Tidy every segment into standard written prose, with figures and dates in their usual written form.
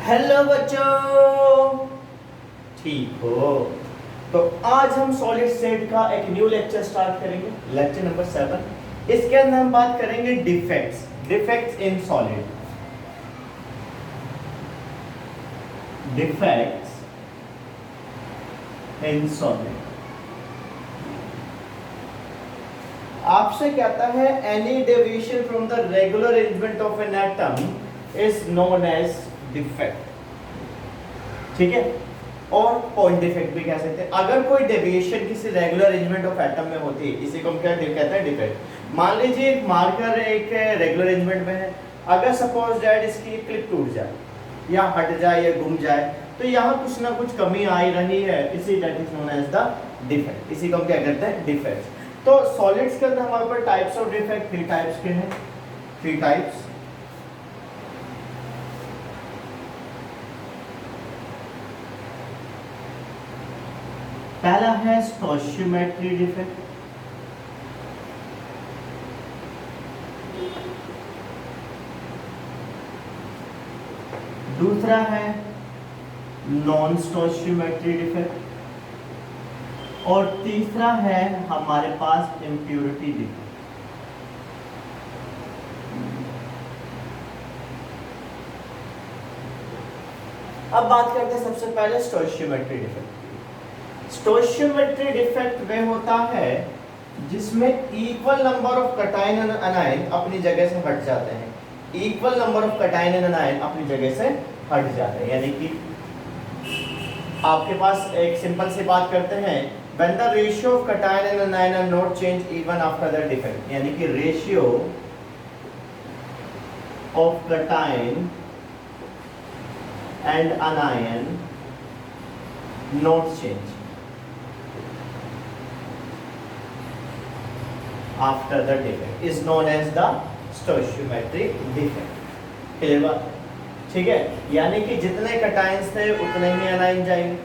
Hello बच्चों, ठीक हो? तो आज हम सॉलिड स्टेट का एक न्यू लेक्चर स्टार्ट करेंगे, लेक्चर नंबर 7। इसके अंदर हम बात करेंगे defects in solid. Defects in solid आपसे कहता है any deviation from the regular arrangement of an atom is known as defect. ठीक है, और पॉइंट डिफेक्ट भी कह सकते हैं। अगर कोई डेविएशन किसी रेगुलर अरेंजमेंट ऑफ एटम में होती है, इसी को हम क्या कहते हैं, डिफेक्ट। मान लीजिए एक मार्कर एक रेगुलर अरेंजमेंट में है, अगर सपोज दैट इसकी क्लिप टूट जाए या हट जाए या गुम जाए, तो यहाँ कुछ ना कुछ कमी आ ही रही है, इसी that is known as the defect. इसी को हम क्या कहते हैं, डिफेक्ट। तो सॉलिड्स के अंदर हमारे पास टाइप्स ऑफ डिफेक्ट 3 टाइप्स के हैं, 3 टाइप्स। पहला है स्टोइचियोमेट्री डिफेक्ट, दूसरा है नॉन स्टोइचियोमेट्री डिफेक्ट, और तीसरा है हमारे पास इम्प्योरिटी डिफेक्ट। अब बात करते हैं सबसे पहले स्टोइचियोमेट्री डिफेक्ट। स्टोइचियोमेट्री डिफेक्ट वह होता है जिसमें equal number of cation and anion अपनी जगह से हट जाते हैं। Equal number of cation and anion अपनी जगह से हट जाते हैं, यानी कि आपके पास एक सिंपल सी बात करते हैं, when the ratio of cation and anion are not changed even after the defect, यानी कि ratio of cation and anion not change after the defect is known as the stoichiometric defect। Clear बात? ठीक है, यानी कि जितने cations थे उतने ही एनायन जाएंगे,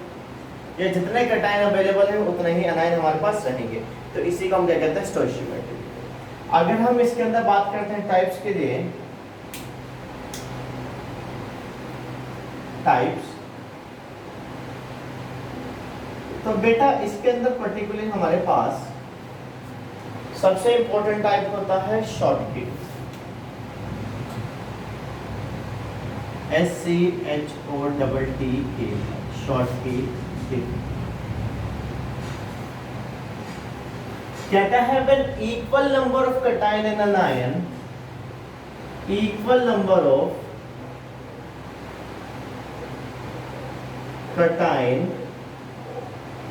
या जितने कैटायन अवेलेबल है उतने ही एनायन हमारे पास रहेंगे। तो इसी को हम क्या कहते हैं, स्टोइचियोमेट्री। अगर हम इसके अंदर बात करते हैं टाइप्स के लिए, टाइप्स, तो बेटा इसके अंदर पर्टिकुलरली हमारे पास सबसे इंपॉर्टेंट टाइप होता है शॉर्टकिट, SCHOTT, शॉर्टकिट। कहता है when equal number of cation and anion, equal number of cation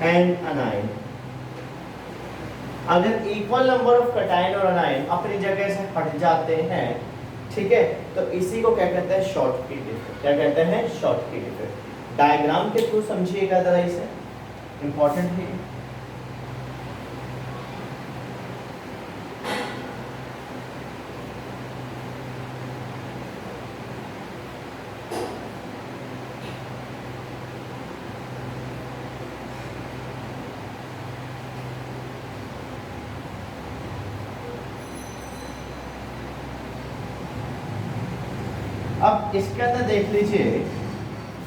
and anion, अगर इक्वल नंबर ऑफ कैटायन और एनायन अपनी जगह से हट जाते हैं, ठीक है, तो इसी को क्या कहते हैं, शॉर्टकिट डिफेक्ट। क्या कहते हैं, शॉर्टकिट डिफेक्ट। डायग्राम के थ्रू समझिएगा जरा, इसे इंपॉर्टेंट है। अब इसके अंदर देख लीजिए,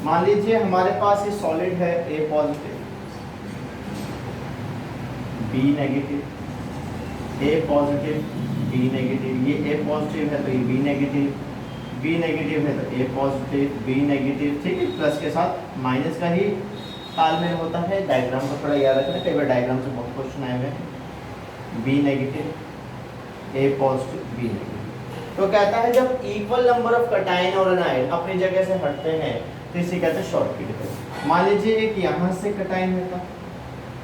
मान लीजिए हमारे पास ये सॉलिड है, A positive, B negative, A positive, B negative, ये A पॉजिटिव है तो ये B नेगेटिव, B नेगेटिव है तो A पॉजिटिव, B नेगेटिव। ठीक है, प्लस के साथ माइनस का ही तालमेल होता है। डायग्राम को थोड़ा याद रखना, कई बार डायग्राम से बहुत क्वेश्चन आए हुए हैं। B negative, A positive, B negative. तो कहता है जब इक्वल नंबर ऑफ कैटायन और एनायन अपनी जगह से हटते हैं तो इसे कहते हैं शॉर्टकिट डिफेक्ट। मान लीजिए एक यहाँ से कैटायन है,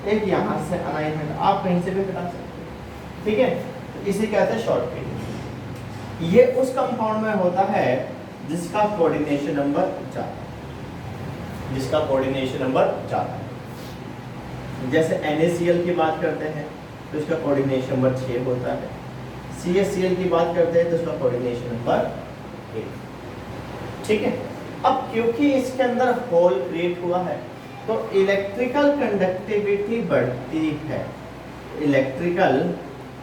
एक यहाँ से एनायन है, आप कहीं से भी हटा सकते हैं। ठीक है, तो इसे कहते हैं शॉर्टकिट। ये उस कंपाउंड में होता है जिसका कोऑर्डिनेशन नंबर ज़्यादा है, जिसका कोऑर्डिनेशन नंबर ज़्यादा है। जैसे NaCl की बात करते हैं तो इसका कोऑर्डिनेशन नंबर 6 होता है। CaCl की बात करते हैं तो इसका कोऑर्डिनेशन नंबर 1। ठीक है, अब क्योंकि इसके अंदर होल क्रिएट हुआ है तो इलेक्ट्रिकल कंडक्टिविटी बढ़ती है, electrical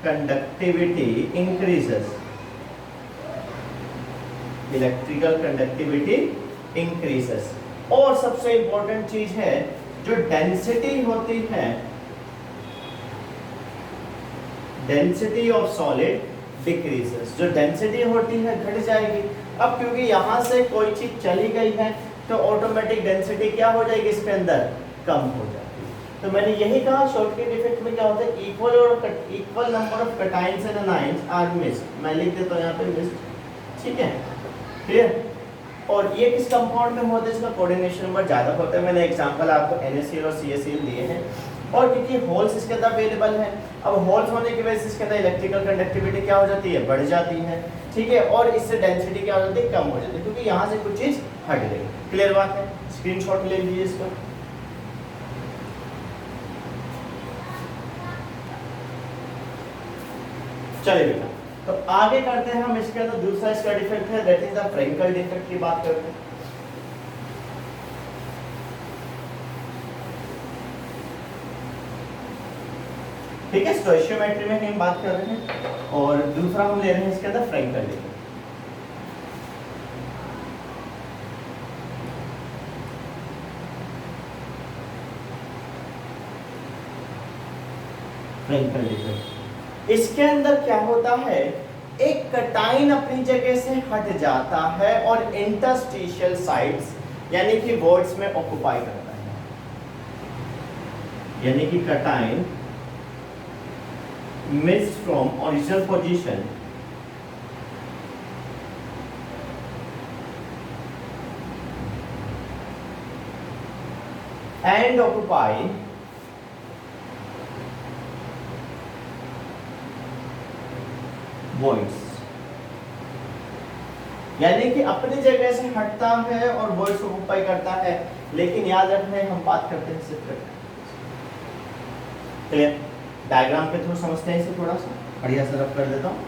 conductivity increases, electrical conductivity increases. और सबसे इंपॉर्टेंट चीज है जो डेंसिटी होती है, डेंसिटी ऑफ सॉलिड डिक्रीजेस, जो डेंसिटी होती है घट जाएगी। अब क्योंकि यहाँ से कोई चीज चली गई है तो ऑटोमेटिक डेंसिटी क्या हो जाएगी इसके अंदर, कम हो जाएगी। तो मैंने यही कहा शॉर्टकट इफेक्ट में क्या होता है, equal number of cations and anions are mixed. मैं लिख देता हूँ यहाँ पे मिक्स्ड, ठीक है, क्लियर। और ये किस कंपाउंड में होता है, इसका कोऑर्डिनेशन नंबर ज्यादा होता है। मैंने एग्जांपल आपको NaCl और CaCl दिए हैं। और क्योंकि होल्स इसके अंदर अवेलेबल है, अब होल्स होने की वजह से इसके अंदर इलेक्ट्रिकल कंडक्टिविटी क्या हो जाती है, बढ़ जाती है, ठीक है। और इससे डेंसिटी क्या हो जाती है, कम हो जाती है, क्योंकि यहाँ से कुछ चीज हट गई। क्लियर बात है, स्क्रीनशॉट ले लीजिए इसका। चलिए बेटा, तो आगे करते हैं हम इसके अंदर दूसरा इसका डिफेक्ट है, that is the Frenkel defect की बात करते हैं। ठीक है, स्टोइशियोमेट्री में हम बात कर रहे हैं और दूसरा हम ले रहे हैं इसके अंदर फ्रैंकल डिफेक्ट। फ्रैंकल डिफेक्ट, इसके अंदर क्या होता है, एक कैटायन अपनी जगह से हट जाता है और इंटरस्टिशियल साइट्स यानी कि वर्ड्स में ऑक्युपाई करता है, यानी कि cation missed from original position and occupy voice, यानी कि अपनी जगह से हटता है और वॉइस को ऑक्युपाई करता है। लेकिन याद रखना हम बात करते हैं सिर्फ क्लियर, डायग्राम के थ्रू समझते हैं इसे, थोड़ा सा बढ़िया से रब कर देता हूं।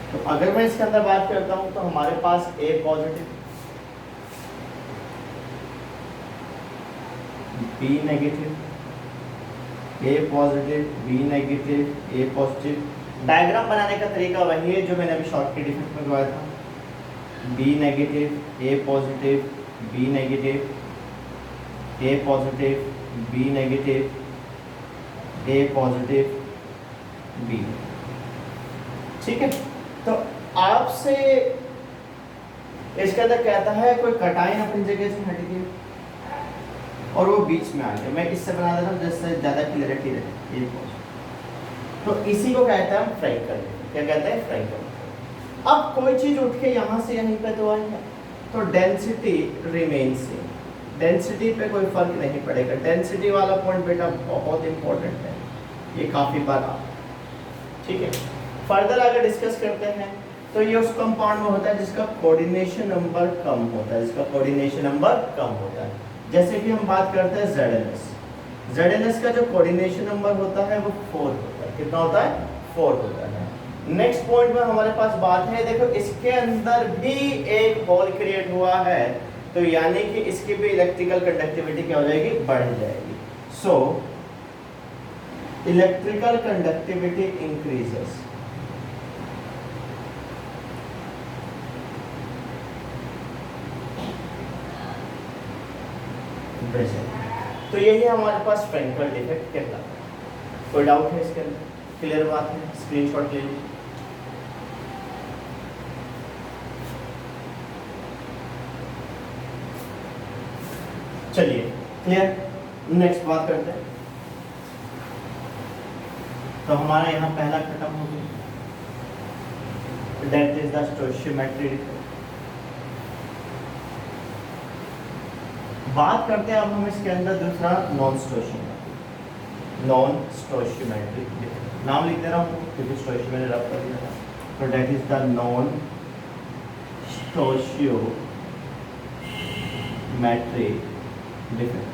तो अगर मैं इसके अंदर बात करता हूं तो हमारे पास A positive, B negative, A positive, B negative, A positive. Diagram बनाने का तरीका वही है जो मैंने अभी शॉर्टकट इफेक्ट में बताया था, B negative, A positive, B negative, A positive, B negative, A positive, B, ठीक है। तो आपसे इसके अंदर कहता है कोई कैटायन अपनी जगह से हट गई और वो बीच में आ गया। मैं इससे बना देता हूँ जिससे ज्यादा क्लियरिटी रहे, ये तो इसी को कहते हैं फ्रैंकल। क्या कहते हैं, फ्रैंकल। अब कोई चीज उठ के यहाँ से यहीं पे तो आई है तो डेंसिटी रिमेन सेम, डेंसिटी पे कोई फर्क नहीं पड़ेगा। डेंसिटी वाला पॉइंट बेटा बहुत इंपॉर्टेंट है, ये काफी बार, ठीक है। फर्दर अगर डिस्कस करते हैं तो ये उस कंपाउंड में होता है जिसका कोऑर्डिनेशन नंबर कम होता है, जिसका कोऑर्डिनेशन नंबर कम होता है। जैसे कि हम बात करते हैं ZnS, ZnS का जो कोऑर्डिनेशन नंबर होता है वो 4 होता है। कितना होता है, 4 होता है। नेक्स्ट पॉइंट में हमारे पास बात है, देखो इसके अंदर भी एक होल क्रिएट हुआ है तो यानी कि इसकी भी इलेक्ट्रिकल कंडक्टिविटी क्या हो जाएगी, बढ़ जाएगी। सो इलेक्ट्रिकल कंडक्टिविटी इंक्रीजेस, तो यही हमारे पास फ्रैंकल डिफेक्ट कहलाता है। कोई डाउट है इसके अंदर, क्लियर बात है, स्क्रीनशॉट ले लीजिए। चलिए क्लियर, नेक्स्ट बात करते हैं। तो हमारा यहाँ पहला खत्म हो गया, that is the stoichiometry defect. बात करते हैं अब हम इसके अंदर दूसरा non stoichiometry, non stoichiometry defect. नाम लिख दे रहा हूँ क्योंकि स्टोइशियो मैंने रब कर दिया था। तो that is the non stoichiometry defect.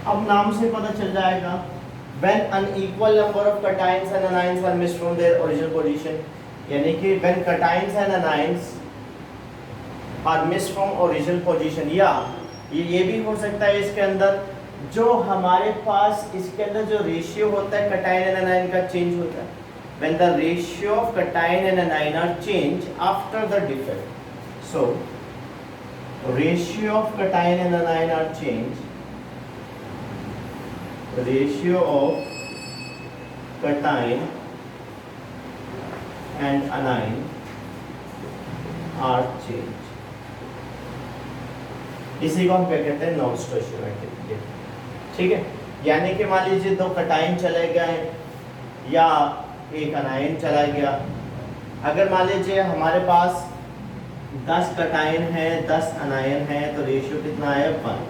अब नाम से पता चल जाएगा, when unequal number of cations and anions are missed from their original position, यानी कि when cations and anions are missed from original position, या ये भी हो सकता है इसके अंदर जो हमारे पास इसके अंदर जो रेशियो होता है cation and anion का चेंज होता है, when the ratio of cation and anion are changed after the defect. So ratio of cation and anion are changed, ratio of cation and anion are changed. इसी को हम क्या कहते हैं, non स्टोइचियोमेट्रिक। ठीक है, यानी कि मान लीजिए दो कटाइन चले गए या एक अनायन चला गया। अगर मान लीजिए हमारे पास 10 कटाइन है 10 अनायन है तो रेशियो कितना है 1।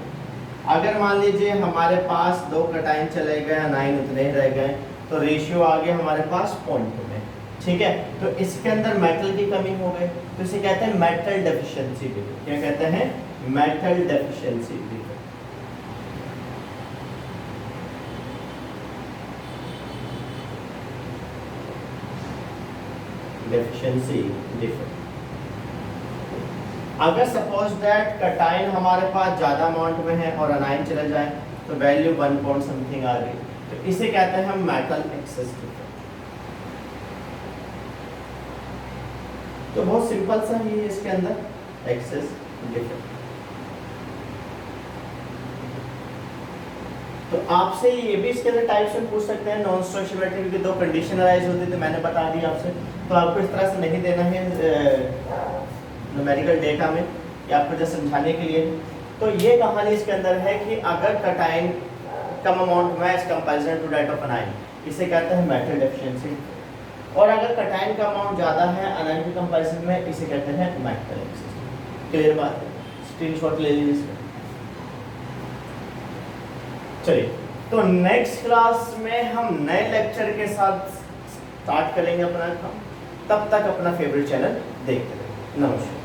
अगर मान लीजिए हमारे पास 2 कटाइन चले गए अनायन उतने ही रह गए तो रेशियो आ गया हमारे पास 0.2 में। ठीक है, तो इसके अंदर मेटल की कमी हो गई तो इसे कहते हैं मेटल डेफिशिएंसी डिफेक्ट। क्या कहते हैं, metal deficiency defect. Deficiency defect. अगर सपोज दैट कटाइन हमारे पास ज्यादा अमाउंट में है और अनाइन चला जाए तो वैल्यू 1 पॉइंट समथिंग आ गई, तो इसे कहते हैं हम मेटल एक्सेस डिफेक्ट। तो बहुत सिंपल सा ही है इसके अंदर एक्सेस डिफेक्ट। तो आपसे ये भी इसके अंदर टाइप्स में पूछ सकते हैं, नॉन स्टोइचियोमेट्रिक की दो कंडीशन अराइज होती है तो मैंने बता दी आपसे। तो आपको इस तरह से नहीं देना है न्यूमेरिकल डेटा में, या आपको जस्ट समझाने के लिए। तो ये कहानी इसके अंदर है कि अगर कटाइन कम अमाउंट में as comparison to that of anion, इसे कहते हैं मेटल डेफिशिएंसी। और अगर कटाइन का अमाउंट ज़्यादा है अनाइन के कंपैरिजन में, इसे कहते हैं मेटल एक्सेस। क्लियर बात है, स्क्रीनशॉट ले लीजिए। चलिए, तो नेक्स्ट क्लास में हम नए लेक्चर के साथ स्टार्ट करेंगे अपना काम। तब तक अपना फेवरेट चैनल देखते रहिए। नमस्कार।